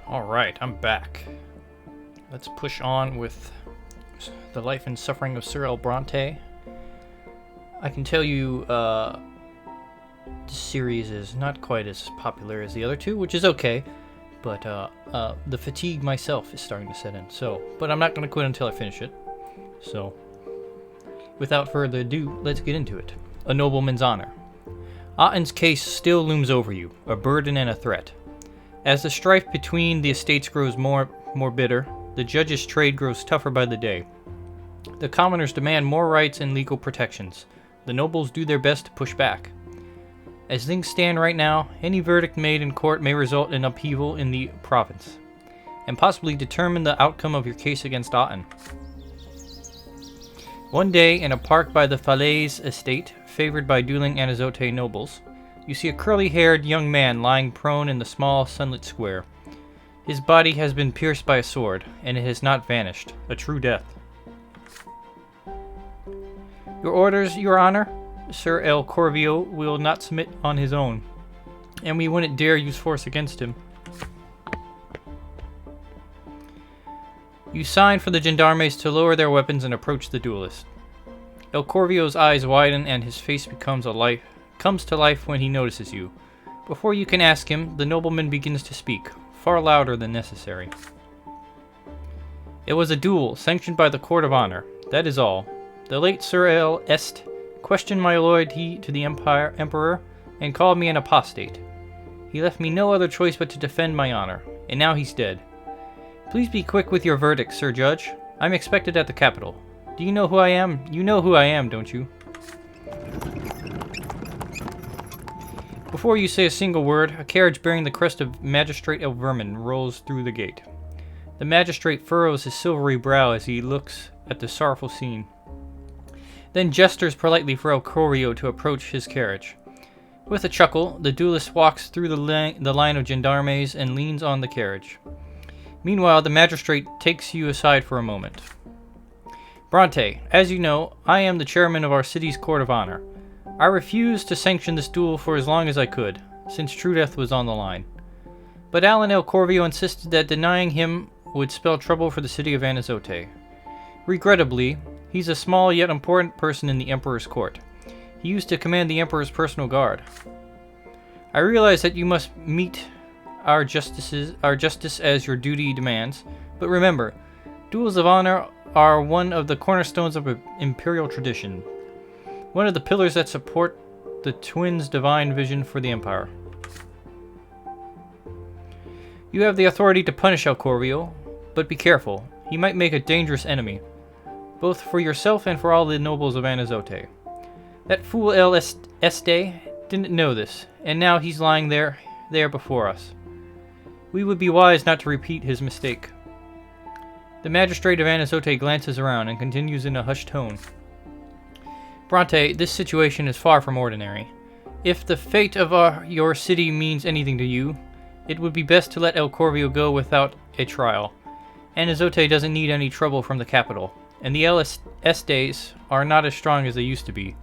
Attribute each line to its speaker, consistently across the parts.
Speaker 1: Alright, I'm back. Let's push on with the life and suffering of Sir Brante. I can tell you, this series is not quite as popular as the other two, which is okay, but the fatigue myself is starting to set in, but I'm not going to quit until I finish it. So, without further ado, let's get into it. A nobleman's honor. Otten's case still looms over you, a burden and a threat. As the strife between the estates grows more bitter, the judge's trade grows tougher by the day. The commoners demand more rights and legal protections. The nobles do their best to push back. As things stand right now, any verdict made in court may result in upheaval in the province, and possibly determine the outcome of your case against Otten. One day, in a park by the Falaise estate, favored by dueling Anazote nobles, you see a curly-haired young man lying prone in the small, sunlit square. His body has been pierced by a sword, and it has not vanished, a true death. Your orders, Your Honor? Sir El Corvio will not submit on his own, and we wouldn't dare use force against him. You sign for the gendarmes to lower their weapons and approach the duelist. El Corvio's eyes widen and his face comes to life when he notices you. Before you can ask him, the nobleman begins to speak, far louder than necessary. It was a duel, sanctioned by the Court of Honor. That is all. The late Sir El Est questioned my loyalty to the Emperor and called me an apostate. He left me no other choice but to defend my honor, and now he's dead. Please be quick with your verdict, Sir Judge. I'm expected at the capital. Do you know who I am? You know who I am, don't you? Before you say a single word, a carriage bearing the crest of Magistrate El Vermin rolls through the gate. The magistrate furrows his silvery brow as he looks at the sorrowful scene, then gestures politely for El Corvio to approach his carriage. With a chuckle, the duelist walks through the line of gendarmes and leans on the carriage. Meanwhile, the magistrate takes you aside for a moment. Brante, as you know, I am the chairman of our city's Court of Honor. I refused to sanction this duel for as long as I could, since true death was on the line. But Alan El Corvio insisted that denying him would spell trouble for the city of Anazote. Regrettably, he's a small yet important person in the Emperor's court. He used to command the Emperor's personal guard. I realize that you must meet our justice as your duty demands, but remember, duels of honor are one of the cornerstones of imperial tradition, one of the pillars that support the twins' divine vision for the Empire. You have the authority to punish El Corvio, but be careful. He might make a dangerous enemy, both for yourself and for all the nobles of Anazote. That fool El Este didn't know this, and now he's lying there before us. We would be wise not to repeat his mistake. The magistrate of Anazote glances around and continues in a hushed tone. Brante, this situation is far from ordinary. If the fate of your city means anything to you, it would be best to let El Corvio go without a trial. Anazote doesn't need any trouble from the capital, and the El Estes are not as strong as they used to be.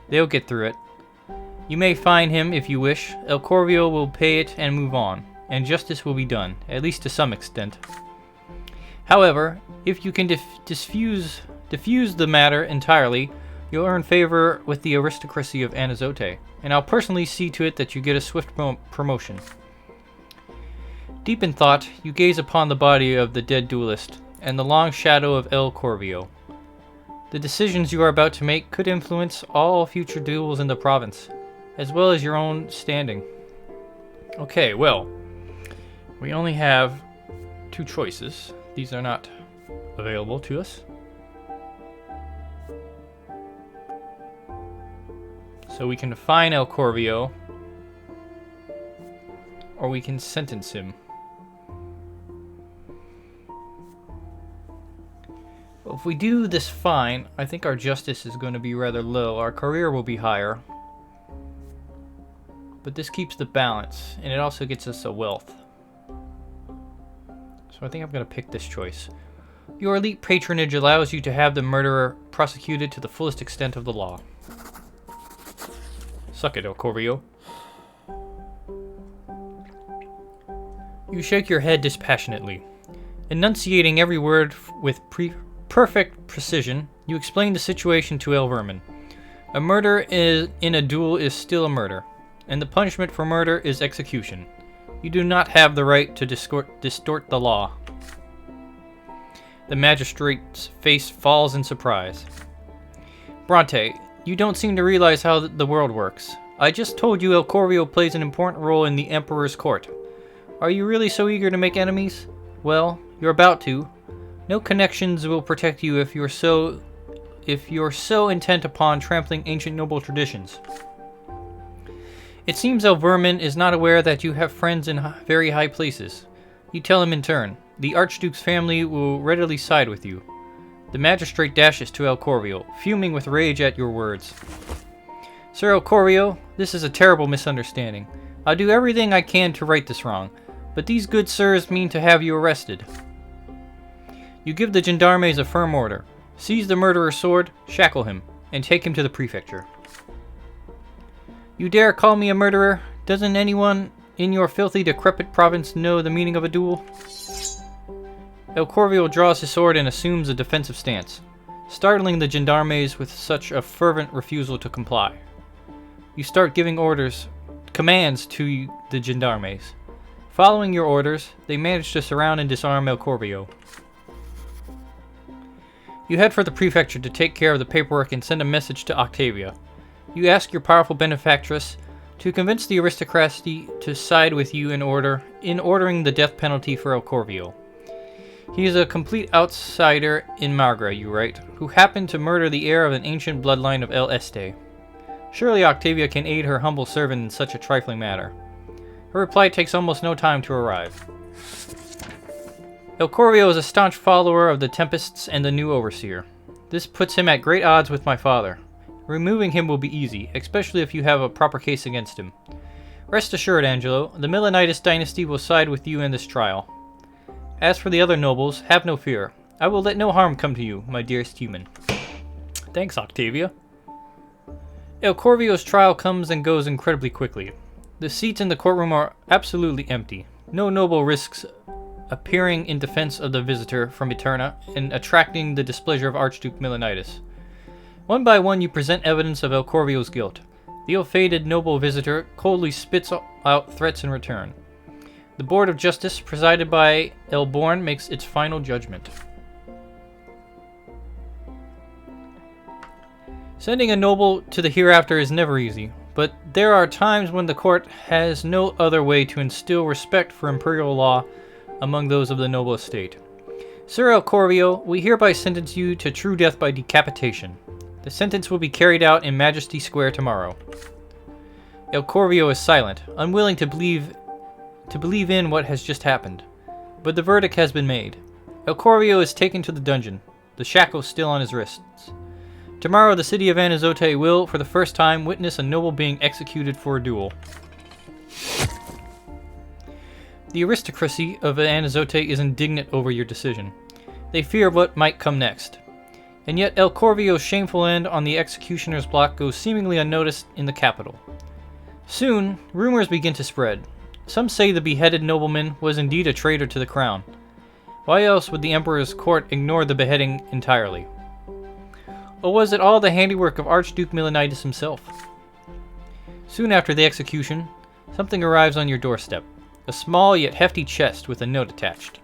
Speaker 1: They'll get through it. You may fine him if you wish. El Corvio will pay it and move on, and justice will be done, at least to some extent. However, if you can diffuse the matter entirely, you'll earn favor with the aristocracy of Anazote, and I'll personally see to it that you get a swift promotion. Deep in thought, you gaze upon the body of the dead duelist and the long shadow of El Corvio. The decisions you are about to make could influence all future duels in the province, as well as your own standing. Okay, well, we only have two choices. These are not available to us. So we can fine El Corvio, or we can sentence him. Well, if we do this fine, I think our justice is going to be rather low. Our career will be higher. But this keeps the balance, and it also gets us a wealth. So I think I'm going to pick this choice. Your elite patronage allows you to have the murderer prosecuted to the fullest extent of the law. Suck it, El Corvio. You shake your head dispassionately. Enunciating every word with perfect precision, you explain the situation to El Vermin. A murder in a duel is still a murder, and the punishment for murder is execution. You do not have the right to distort the law. The magistrate's face falls in surprise. Brante, you don't seem to realize how the world works. I just told you El Corvio plays an important role in the Emperor's court. Are you really so eager to make enemies? Well, you're about to. No connections will protect you if you're so intent upon trampling ancient noble traditions. It seems El Vermin is not aware that you have friends in very high places. You tell him in turn. The Archduke's family will readily side with you. The magistrate dashes to El Corvio, fuming with rage at your words. Sir El Corvio, this is a terrible misunderstanding. I'll do everything I can to right this wrong, but these good sirs mean to have you arrested. You give the gendarmes a firm order. Seize the murderer's sword, shackle him, and take him to the prefecture. You dare call me a murderer? Doesn't anyone in your filthy, decrepit province know the meaning of a duel? El Corvio draws his sword and assumes a defensive stance, startling the gendarmes with such a fervent refusal to comply. You start giving commands to the gendarmes. Following your orders, they manage to surround and disarm El Corvio. You head for the prefecture to take care of the paperwork and send a message to Octavia. You ask your powerful benefactress to convince the aristocracy to side with you in ordering the death penalty for El Corvio. He is a complete outsider in Magra, you write, who happened to murder the heir of an ancient bloodline of El Este. Surely Octavia can aid her humble servant in such a trifling matter. Her reply takes almost no time to arrive. El Corvio is a staunch follower of the Tempests and the new overseer. This puts him at great odds with my father. Removing him will be easy, especially if you have a proper case against him. Rest assured, Angelo, the Milanitis dynasty will side with you in this trial. As for the other nobles, have no fear. I will let no harm come to you, my dearest human. Thanks, Octavia. El Corvio's trial comes and goes incredibly quickly. The seats in the courtroom are absolutely empty. No noble risks appearing in defense of the visitor from Eterna and attracting the displeasure of Archduke Milanitis. One by one you present evidence of El Corvio's guilt. The ill-fated noble visitor coldly spits out threats in return. The Board of Justice, presided by El Born, makes its final judgment. Sending a noble to the hereafter is never easy, but there are times when the court has no other way to instill respect for imperial law among those of the noble estate. Sir El Corvio, we hereby sentence you to true death by decapitation. The sentence will be carried out in Majesty Square tomorrow. El Corvio is silent, unwilling to believe in what has just happened. But the verdict has been made. El Corvio is taken to the dungeon, the shackles still on his wrists. Tomorrow the city of Anizote will, for the first time, witness a noble being executed for a duel. The aristocracy of Anizote is indignant over your decision. They fear what might come next. And yet El Corvio's shameful end on the executioner's block goes seemingly unnoticed in the capital. Soon, rumors begin to spread. Some say the beheaded nobleman was indeed a traitor to the crown. Why else would the emperor's court ignore the beheading entirely? Or was it all the handiwork of Archduke Milanitis himself? Soon after the execution, something arrives on your doorstep. A small yet hefty chest with a note attached.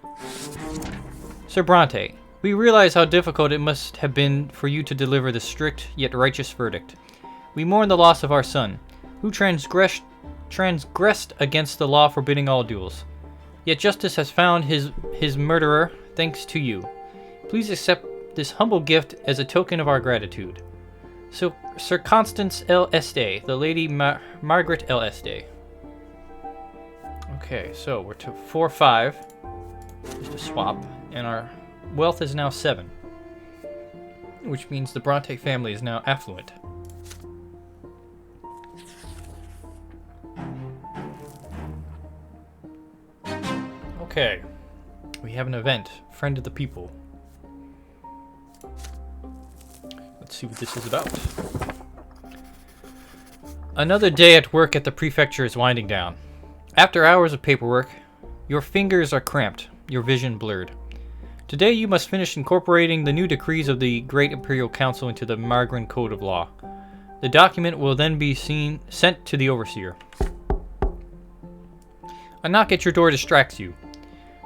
Speaker 1: Sir Brante, we realize how difficult it must have been for you to deliver this strict yet righteous verdict. We mourn the loss of our son, who transgressed against the law forbidding all duels. Yet justice has found his murderer thanks to you. Please accept this humble gift as a token of our gratitude. So, Sir Constance L. Este, the Lady Margaret L. Este. Okay, so we're to 4-5, just a swap, and our wealth is now 7, which means the Brante family is now affluent. Okay, we have an event, Friend of the People. Let's see what this is about. Another day at work at the prefecture is winding down. After hours of paperwork, Your fingers are cramped, your vision blurred. Today you must finish incorporating the new decrees of the Great Imperial Council into the Margran Code of Law. The document will then be sent to the Overseer. A knock at your door distracts you.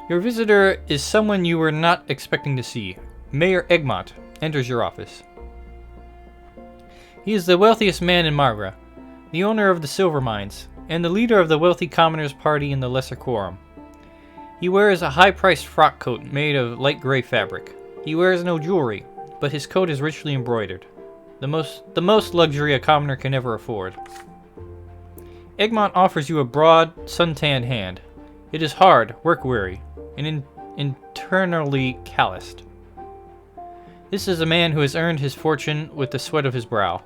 Speaker 1: Your visitor is someone you were not expecting to see. Mayor Egmont enters your office. He is the wealthiest man in Margra, the owner of the silver mines, and the leader of the wealthy commoners' party in the Lesser Quorum. He wears a high-priced frock coat made of light gray fabric. He wears no jewelry, but his coat is richly embroidered. The most luxury a commoner can ever afford. Egmont offers you a broad, suntanned hand. It is hard, work-weary, and internally calloused. This is a man who has earned his fortune with the sweat of his brow.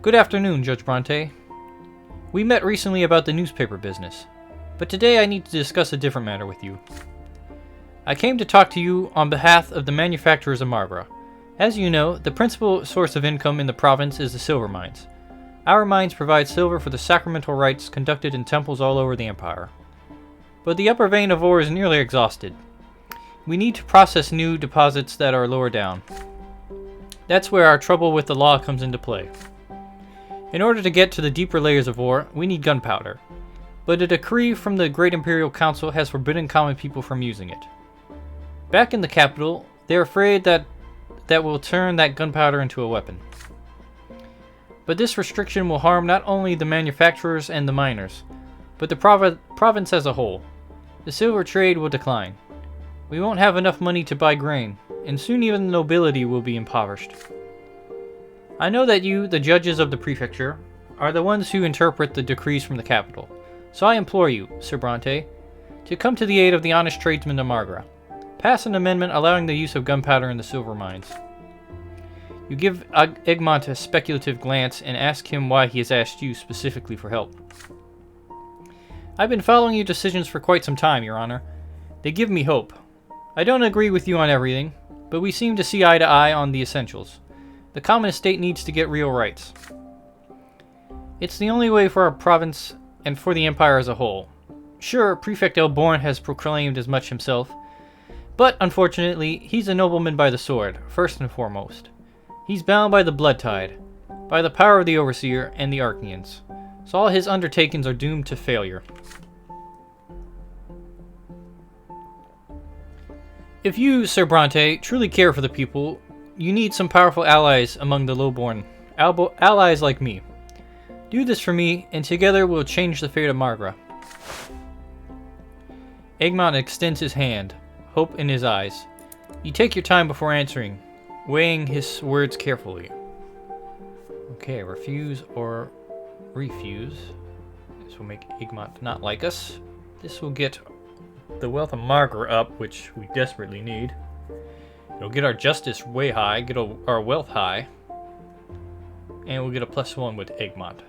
Speaker 1: Good afternoon, Judge Brante. We met recently about the newspaper business, but today I need to discuss a different matter with you. I came to talk to you on behalf of the manufacturers of Margra. As you know, the principal source of income in the province is the silver mines. Our mines provide silver for the sacramental rites conducted in temples all over the Empire. But the upper vein of ore is nearly exhausted. We need to process new deposits that are lower down. That's where our trouble with the law comes into play. In order to get to the deeper layers of ore, we need gunpowder. But a decree from the Great Imperial Council has forbidden common people from using it. Back in the capital, they're afraid that will turn that gunpowder into a weapon. But this restriction will harm not only the manufacturers and the miners, but the province as a whole. The silver trade will decline. We won't have enough money to buy grain, and soon even the nobility will be impoverished. I know that you, the judges of the prefecture, are the ones who interpret the decrees from the capital, so I implore you, Sir Brante, to come to the aid of the honest tradesmen of Margra. Pass an amendment allowing the use of gunpowder in the silver mines. You give Egmont a speculative glance and ask him why he has asked you specifically for help. I've been following your decisions for quite some time, Your Honor. They give me hope. I don't agree with you on everything, but we seem to see eye to eye on the essentials. The common estate needs to get real rights. It's the only way for our province and for the Empire as a whole. Sure, Prefect Elborn has proclaimed as much himself, but unfortunately, he's a nobleman by the sword, first and foremost. He's bound by the blood tide, by the power of the Overseer and the Archnians, so all his undertakings are doomed to failure. If you, Sir Brante, truly care for the people, you need some powerful allies among the lowborn, allies like me. Do this for me, and together we'll change the fate of Margra. Egmont extends his hand, hope in his eyes. You take your time before answering, weighing his words carefully. Okay, refuse or refuse. This will make Egmont not like us. This will get the wealth of Margra up, which we desperately need. It'll get our justice way high, get our wealth high, and we'll get a +1 with Egmont.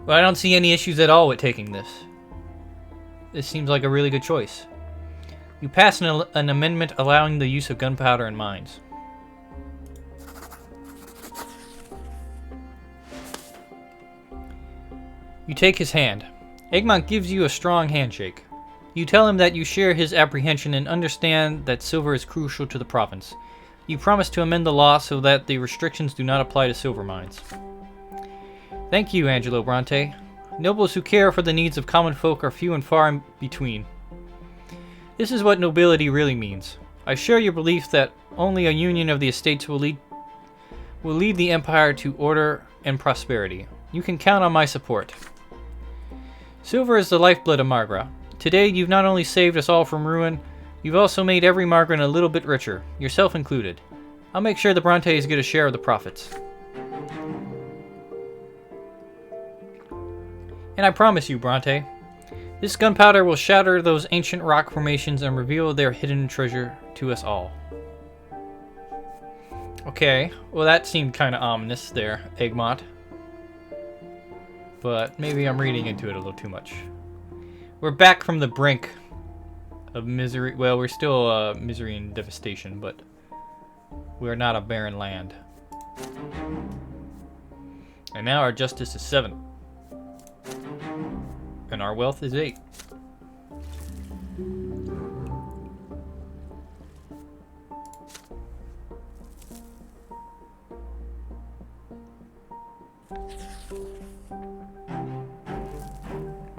Speaker 1: But I don't see any issues at all with taking this. This seems like a really good choice. You pass an amendment allowing the use of gunpowder in mines. You take his hand. Egmont gives you a strong handshake. You tell him that you share his apprehension and understand that silver is crucial to the province. You promise to amend the law so that the restrictions do not apply to silver mines. Thank you, Angelo Brante. Nobles who care for the needs of common folk are few and far in between. This is what nobility really means. I share your belief that only a union of the estates will lead the empire to order and prosperity. You can count on my support. Silver is the lifeblood of Margra. Today, you've not only saved us all from ruin, you've also made every Margran a little bit richer, yourself included. I'll make sure the Brontes get a share of the profits. And I promise you, Brante, this gunpowder will shatter those ancient rock formations and reveal their hidden treasure to us all. Okay, well that seemed kind of ominous there, Egmont. But maybe I'm reading into it a little too much. We're back from the brink of misery. Well, we're still misery and devastation, but we're not a barren land. And now our justice is 7. And our wealth is 8.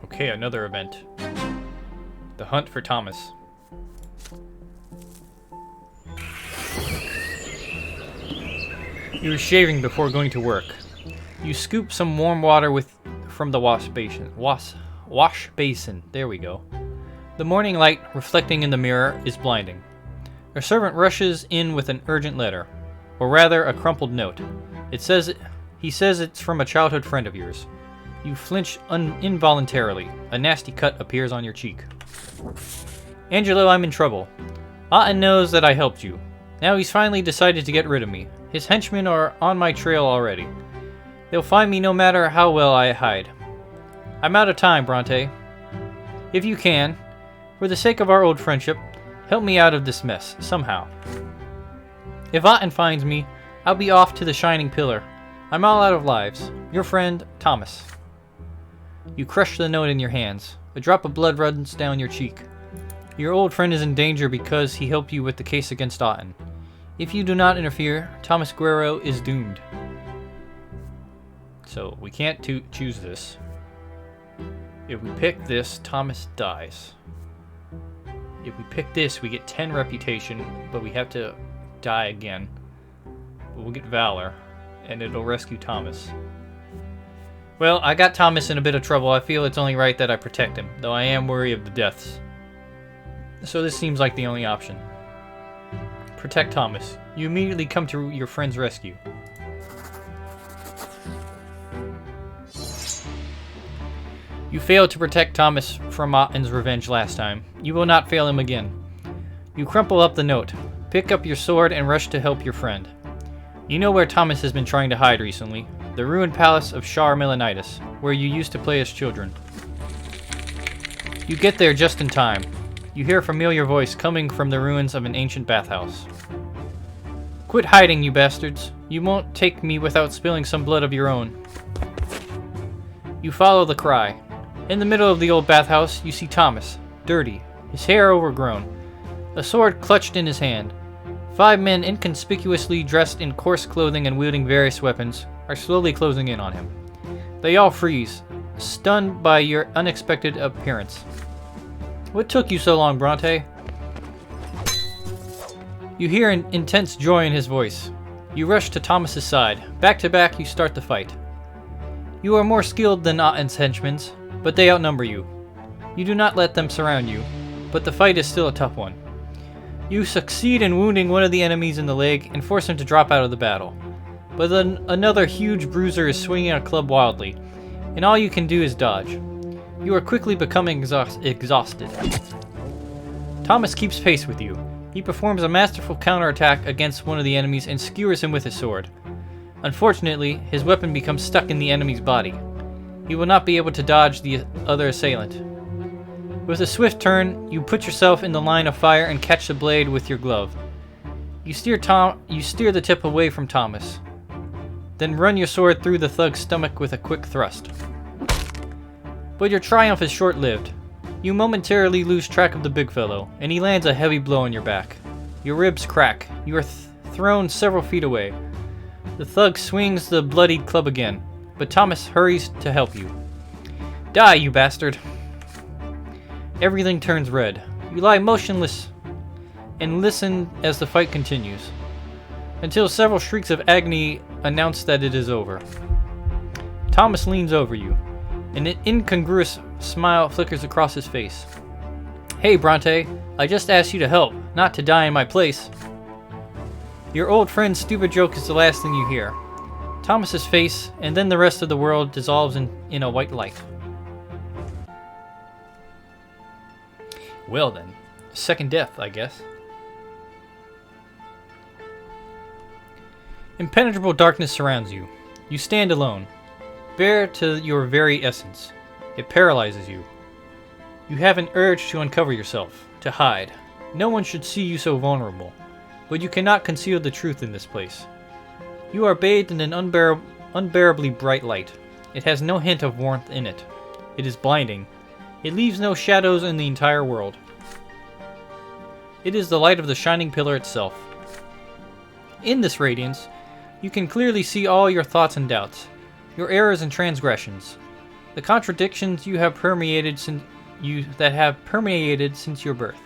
Speaker 1: Okay, another event. The hunt for Thomas. You were shaving before going to work. You scoop some warm water from the wash basin. Wash basin. There we go. The morning light reflecting in the mirror is blinding. A servant rushes in with an urgent letter, or rather a crumpled note. He says it's from a childhood friend of yours. You flinch involuntarily. A nasty cut appears on your cheek. Angelo, I'm in trouble. Otten knows that I helped you. Now he's finally decided to get rid of me. His henchmen are on my trail already. They'll find me no matter how well I hide. I'm out of time, Brante. If you can, for the sake of our old friendship, help me out of this mess, somehow. If Otten finds me, I'll be off to the Shining Pillar. I'm all out of lives. Your friend, Thomas. You crush the note in your hands. A drop of blood runs down your cheek. Your old friend is in danger because he helped you with the case against Otten. If you do not interfere, Thomas Guerrero is doomed. So, we can't choose this. If we pick this, Thomas dies. If we pick this, we get 10 reputation, but we have to die again. But we'll get Valor, and it'll rescue Thomas. Well, I got Thomas in a bit of trouble. I feel it's only right that I protect him, though I am wary of the deaths. So this seems like the only option. Protect Thomas. You immediately come to your friend's rescue. You failed to protect Thomas from Otten's revenge last time. You will not fail him again. You crumple up the note, pick up your sword, and rush to help your friend. You know where Thomas has been trying to hide recently. The ruined palace of Shar Milanitis, where you used to play as children. You get there just in time. You hear a familiar voice coming from the ruins of an ancient bathhouse. Quit hiding, you bastards. You won't take me without spilling some blood of your own. You follow the cry. In the middle of the old bathhouse, you see Thomas, dirty, his hair overgrown, a sword clutched in his hand. 5 men inconspicuously dressed in coarse clothing and wielding various weapons are slowly closing in on him. They all freeze, stunned by your unexpected appearance. What took you so long, Brante? You hear an intense joy in his voice. You rush to Thomas's side. Back to back, you start the fight. You are more skilled than Otten's henchmen, but they outnumber you. You do not let them surround you, but the fight is still a tough one. You succeed in wounding one of the enemies in the leg and force him to drop out of the battle. But then another huge bruiser is swinging a club wildly, and all you can do is dodge. You are quickly becoming exhausted. Thomas keeps pace with you. He performs a masterful counterattack against one of the enemies and skewers him with his sword. Unfortunately, his weapon becomes stuck in the enemy's body. He will not be able to dodge the other assailant. With a swift turn, you put yourself in the line of fire and catch the blade with your glove. You steer the tip away from Thomas, then run your sword through the thug's stomach with a quick thrust. But your triumph is short-lived. You momentarily lose track of the big fellow, and he lands a heavy blow on your back. Your ribs crack. You are thrown several feet away. The thug swings the bloodied club again, but Thomas hurries to help you. Die, you bastard! Everything turns red. You lie motionless and listen as the fight continues, until several shrieks of agony announce that it is over. Thomas leans over you. An incongruous smile flickers across his face. Hey, Brante, I just asked you to help, not to die in my place. Your old friend's stupid joke is the last thing you hear. Thomas's face, and then the rest of the world dissolves in a white light. Well then, second death, I guess. Impenetrable darkness surrounds you. You stand alone, bare to your very essence. It paralyzes you. You have an urge to uncover yourself, to hide. No one should see you so vulnerable, but you cannot conceal the truth in this place. You are bathed in an unbearably bright light. It has no hint of warmth in it. It is blinding, It leaves no shadows in the entire world. It is the light of the shining pillar itself. In this radiance, you can clearly see all your thoughts and doubts, your errors and transgressions, the contradictions you have permeated since your birth.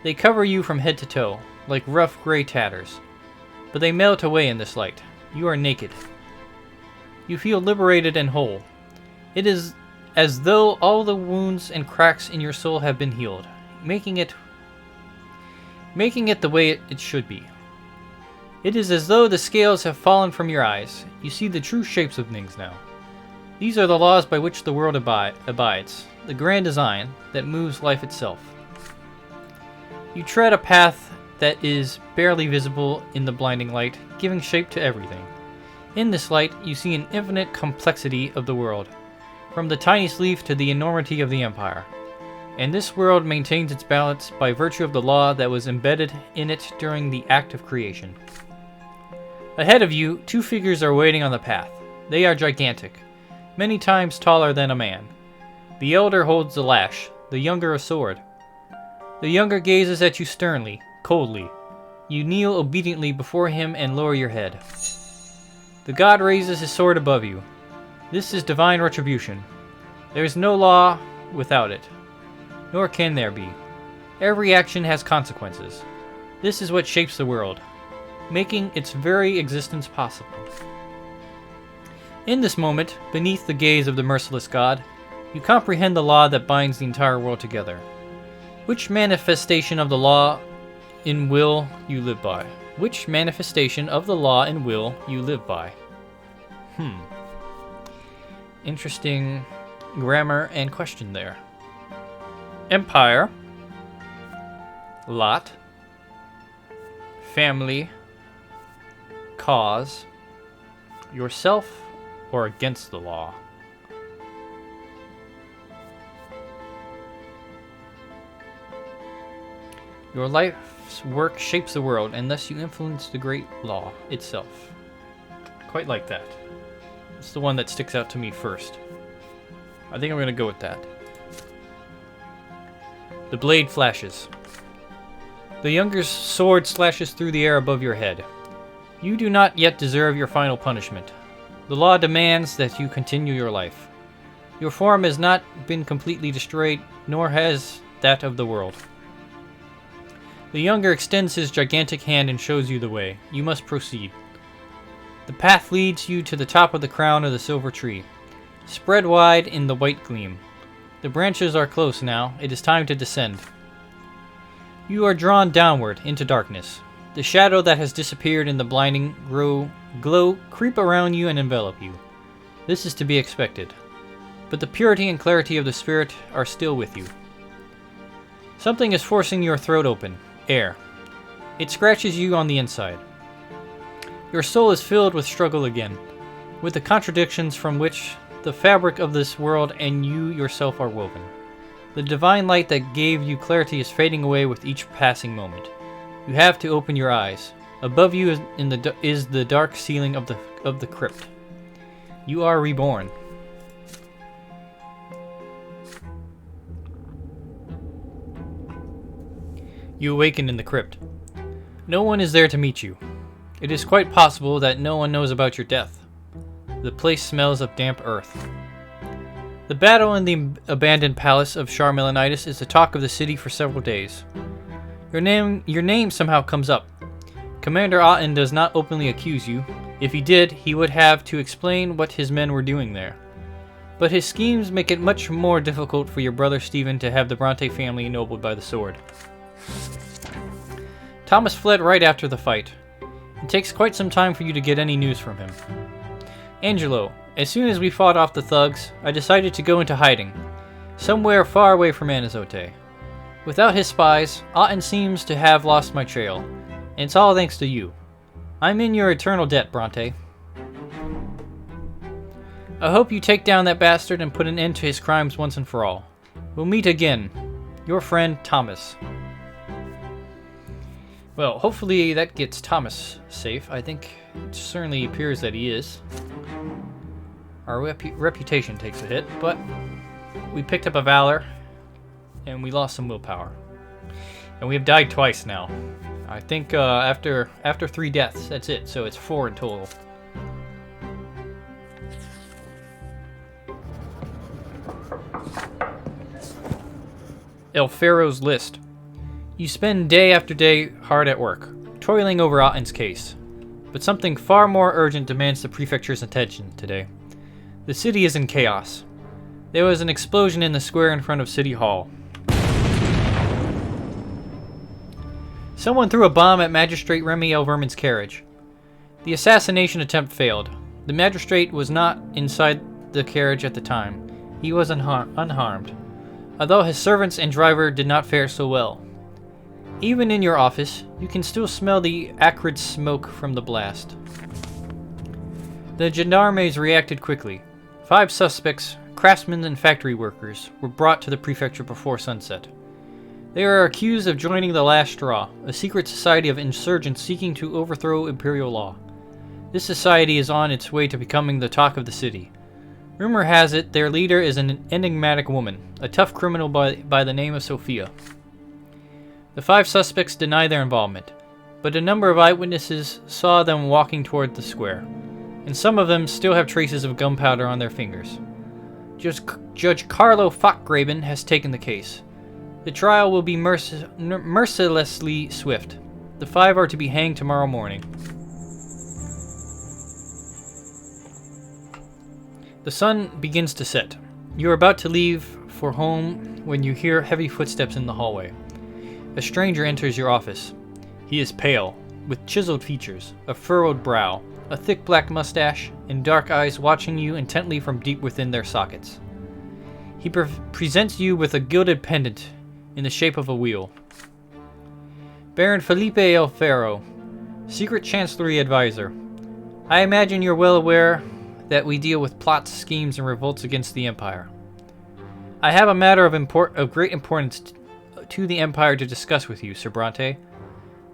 Speaker 1: They cover you from head to toe, like rough gray tatters, but they melt away in this light. You are naked. You feel liberated and whole. It is as though all the wounds and cracks in your soul have been healed, making it the way it should be. It is as though the scales have fallen from your eyes. You see the true shapes of things now. These are the laws by which the world abides, the grand design that moves life itself. You tread a path that is barely visible in the blinding light, giving shape to everything. In this light, you see an infinite complexity of the world, from the tiniest leaf to the enormity of the empire. And this world maintains its balance by virtue of the law that was embedded in it during the act of creation. Ahead of you, two figures are waiting on the path. They are gigantic, many times taller than a man. The elder holds the lash, the younger a sword. The younger gazes at you sternly, coldly. You kneel obediently before him and lower your head. The god raises his sword above you. This is divine retribution. There is no law without it, nor can there be. Every action has consequences. This is what shapes the world, making its very existence possible. In this moment, beneath the gaze of the merciless god, you comprehend the law that binds the entire world together. Which manifestation of the law in will you live by? Which manifestation of the law and will you live by? Interesting grammar and question there. Empire. Lot. Family. Cause. Yourself or against the law? Your life's work shapes the world, and thus you influence the great law itself. Quite like that. It's the one that sticks out to me first. I think I'm going to go with that. The blade flashes. The younger's sword slashes through the air above your head. You do not yet deserve your final punishment. The law demands that you continue your life. Your form has not been completely destroyed, nor has that of the world. The younger extends his gigantic hand and shows you the way. You must proceed. The path leads you to the top of the crown of the silver tree, spread wide in the white gleam. The branches are close now. It is time to descend. You are drawn downward into darkness. The shadow that has disappeared in the blinding glow creep around you and envelop you. This is to be expected. But the purity and clarity of the spirit are still with you. Something is forcing your throat open. Air. It scratches you on the inside. Your soul is filled with struggle again, with the contradictions from which the fabric of this world and you yourself are woven. The divine light that gave you clarity is fading away with each passing moment. You have to open your eyes. Above you is the dark ceiling of the crypt. You are reborn. You awaken in the crypt. No one is there to meet you. It is quite possible that no one knows about your death. The place smells of damp earth. The battle in the abandoned palace of Charmelanitis is the talk of the city for several days. Your name somehow comes up. Commander Otten does not openly accuse you. If he did, he would have to explain what his men were doing there. But his schemes make it much more difficult for your brother Stephen to have the Brante family ennobled by the sword. Thomas fled right after the fight. It takes quite some time for you to get any news from him. Angelo, as soon as we fought off the thugs, I decided to go into hiding, somewhere far away from Anizote. Without his spies, Otten seems to have lost my trail, and it's all thanks to you. I'm in your eternal debt, Brante. I hope you take down that bastard and put an end to his crimes once and for all. We'll meet again. Your friend, Thomas. Well, hopefully that gets Thomas safe. I think it certainly appears that he is. Our reputation takes a hit, but we picked up a valor, and we lost some willpower. And we have died twice now. I think after 3 deaths, that's it. So it's 4 in total. El Pharaoh's list. You spend day after day hard at work, toiling over Otten's case. But something far more urgent demands the prefecture's attention today. The city is in chaos. There was an explosion in the square in front of City Hall. Someone threw a bomb at Magistrate Remy Elverman's carriage. The assassination attempt failed. The magistrate was not inside the carriage at the time. He was unharmed, although his servants and driver did not fare so well. Even in your office, you can still smell the acrid smoke from the blast. The gendarmes reacted quickly. 5 suspects, craftsmen and factory workers, were brought to the prefecture before sunset. They are accused of joining the Last Straw, a secret society of insurgents seeking to overthrow imperial law. This society is on its way to becoming the talk of the city. Rumor has it their leader is an enigmatic woman, a tough criminal by the name of Sophia. The 5 suspects deny their involvement, but a number of eyewitnesses saw them walking toward the square, and some of them still have traces of gunpowder on their fingers. Judge Carlo Fockgraben has taken the case. The trial will be mercilessly swift. The 5 are to be hanged tomorrow morning. The sun begins to set. You are about to leave for home when you hear heavy footsteps in the hallway. A stranger enters your office. He is pale, with chiseled features, a furrowed brow, a thick black mustache, and dark eyes watching you intently from deep within their sockets. He presents you with a gilded pendant in the shape of a wheel. Baron Felipe El Ferro, Secret Chancellery Advisor. I imagine you're well aware that we deal with plots, schemes, and revolts against the Empire. I have a matter of great importance to the Empire to discuss with you, Sir Brante.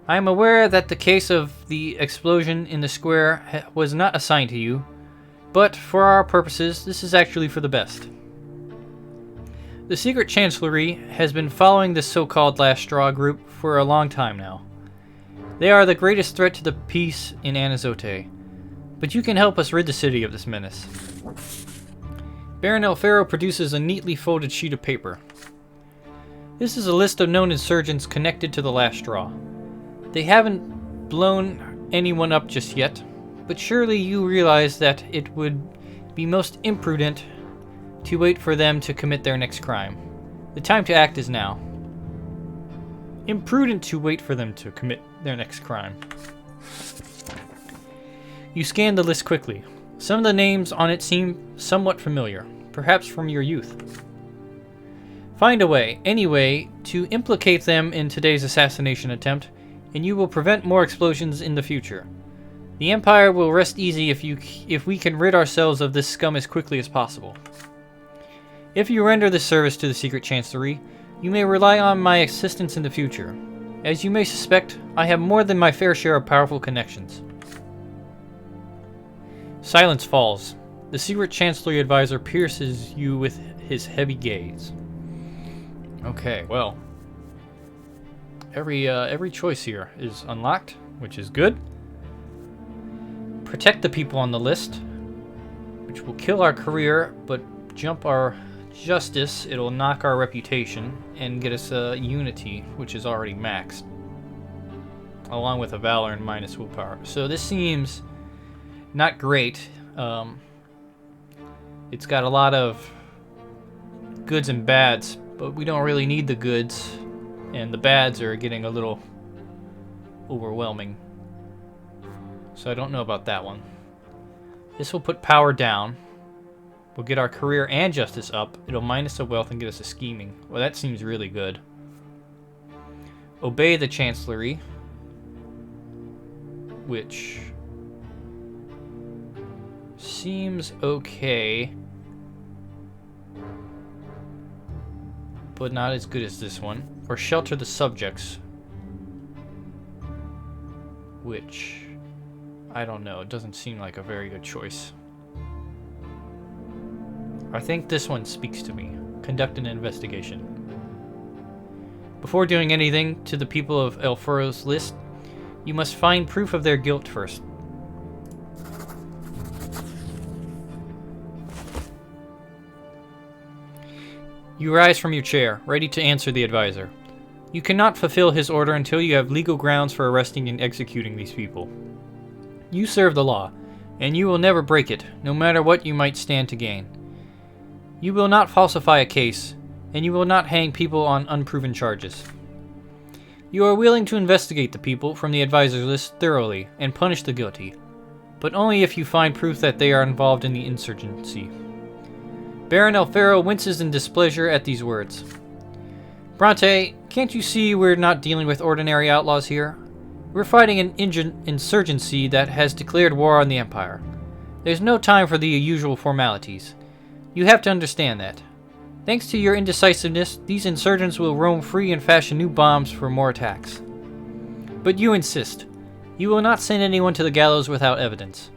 Speaker 1: I am aware that the case of the explosion in the square was not assigned to you, but for our purposes, this is actually for the best. The Secret Chancellery has been following this so-called Last Straw group for a long time now. They are the greatest threat to the peace in Anazote, but you can help us rid the city of this menace. Baron El Ferro produces a neatly folded sheet of paper. This is a list of known insurgents connected to the Last Straw. They haven't blown anyone up just yet, but surely you realize that it would be most imprudent to wait for them to commit their next crime. The time to act is now. Imprudent to wait for them to commit their next crime. You scan the list quickly. Some of the names on it seem somewhat familiar, perhaps from your youth. Find a way, anyway, to implicate them in today's assassination attempt, and you will prevent more explosions in the future. The Empire will rest easy if we can rid ourselves of this scum as quickly as possible. If you render this service to the Secret Chancellery, you may rely on my assistance in the future. As you may suspect, I have more than my fair share of powerful connections. Silence falls. The Secret Chancellery Advisor pierces you with his heavy gaze. Okay, well, every choice here is unlocked, which is good. Protect the people on the list, which will kill our career, but jump our justice. It'll knock our reputation and get us a unity, which is already maxed, along with a valor and minus willpower. So this seems not great. It's got a lot of goods and bads, but we don't really need the goods, and the bads are getting a little overwhelming. So I don't know about that one. This will put power down. We'll get our career and justice up. It'll minus the wealth and get us a scheming. Well, that seems really good. Obey the Chancellery, which seems okay, but not as good as this one. Or shelter the subjects, which I don't know. It doesn't seem like a very good choice. I think this one speaks to me. conduct an investigation. Before doing anything to the people of El Furo's list, you must find proof of their guilt first. You rise from your chair, ready to answer the advisor. You cannot fulfill his order until you have legal grounds for arresting and executing these people. You serve the law, and you will never break it, no matter what you might stand to gain. You will not falsify a case, and you will not hang people on unproven charges. You are willing to investigate the people from the advisor's list thoroughly and punish the guilty, but only if you find proof that they are involved in the insurgency. Baron El Faro winces in displeasure at these words. Brante, can't you see we're not dealing with ordinary outlaws here? We're fighting an insurgency that has declared war on the Empire. There's no time for the usual formalities. You have to understand that. Thanks to your indecisiveness, these insurgents will roam free and fashion new bombs for more attacks. But you insist. You will not send anyone to the gallows without evidence.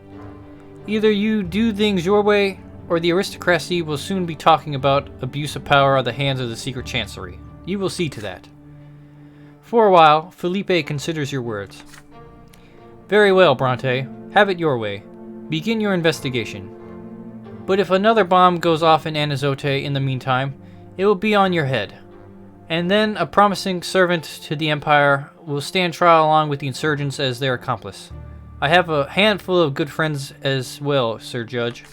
Speaker 1: Either you do things your way, or the aristocracy will soon be talking about abuse of power at the hands of the secret chancery. You will see to that. For a while, Felipe considers your words. Very well, Brante. Have it your way. Begin your investigation. But if another bomb goes off in Anazote in the meantime, it will be on your head. And then a promising servant to the Empire will stand trial along with the insurgents as their accomplice. I have a handful of good friends as well, Sir Judge.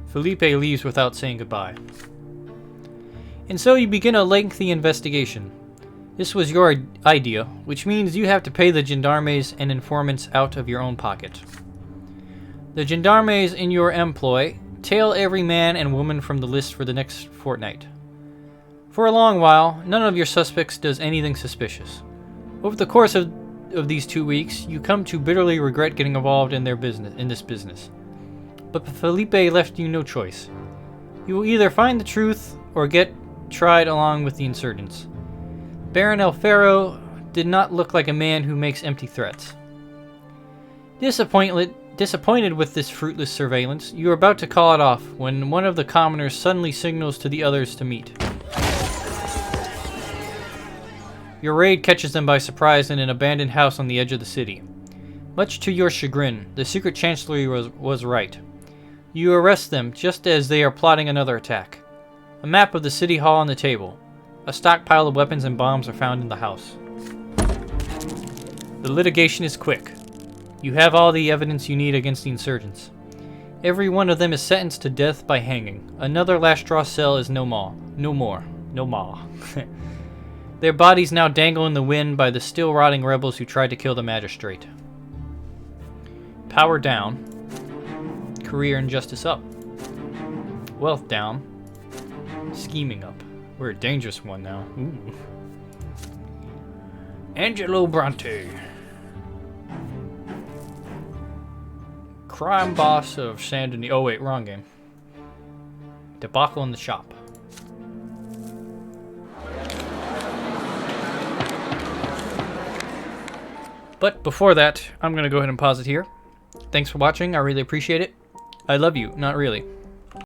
Speaker 1: Felipe leaves without saying goodbye. And so you begin a lengthy investigation. This was your idea, which means you have to pay the gendarmes and informants out of your own pocket. The gendarmes in your employ tail every man and woman from the list for the next fortnight. For a long while, none of your suspects does anything suspicious. Over the course of these 2 weeks, you come to bitterly regret getting involved in this business. But Felipe left you no choice. You will either find the truth or get tried along with the insurgents. Baron El Faro did not look like a man who makes empty threats. Disappointed with this fruitless surveillance, you are about to call it off when one of the commoners suddenly signals to the others to meet. Your raid catches them by surprise in an abandoned house on the edge of the city. Much to your chagrin, the secret chancellery was right. You arrest them just as they are plotting another attack. A map of the city hall on the table. A stockpile of weapons and bombs are found in the house. The litigation is quick. You have all the evidence you need against the insurgents. Every one of them is sentenced to death by hanging. Another last straw cell is no more. Their bodies now dangle in the wind by the still rotting rebels who tried to kill the magistrate. Power down. Career and justice up. Wealth down. Scheming up. We're a dangerous one now. Ooh. Angelo Brante. Crime boss of Saint Denis. Oh wait, wrong game. Debacle in the shop. But before that, I'm going to go ahead and pause it here. Thanks for watching. I really appreciate it. I love you. Not really.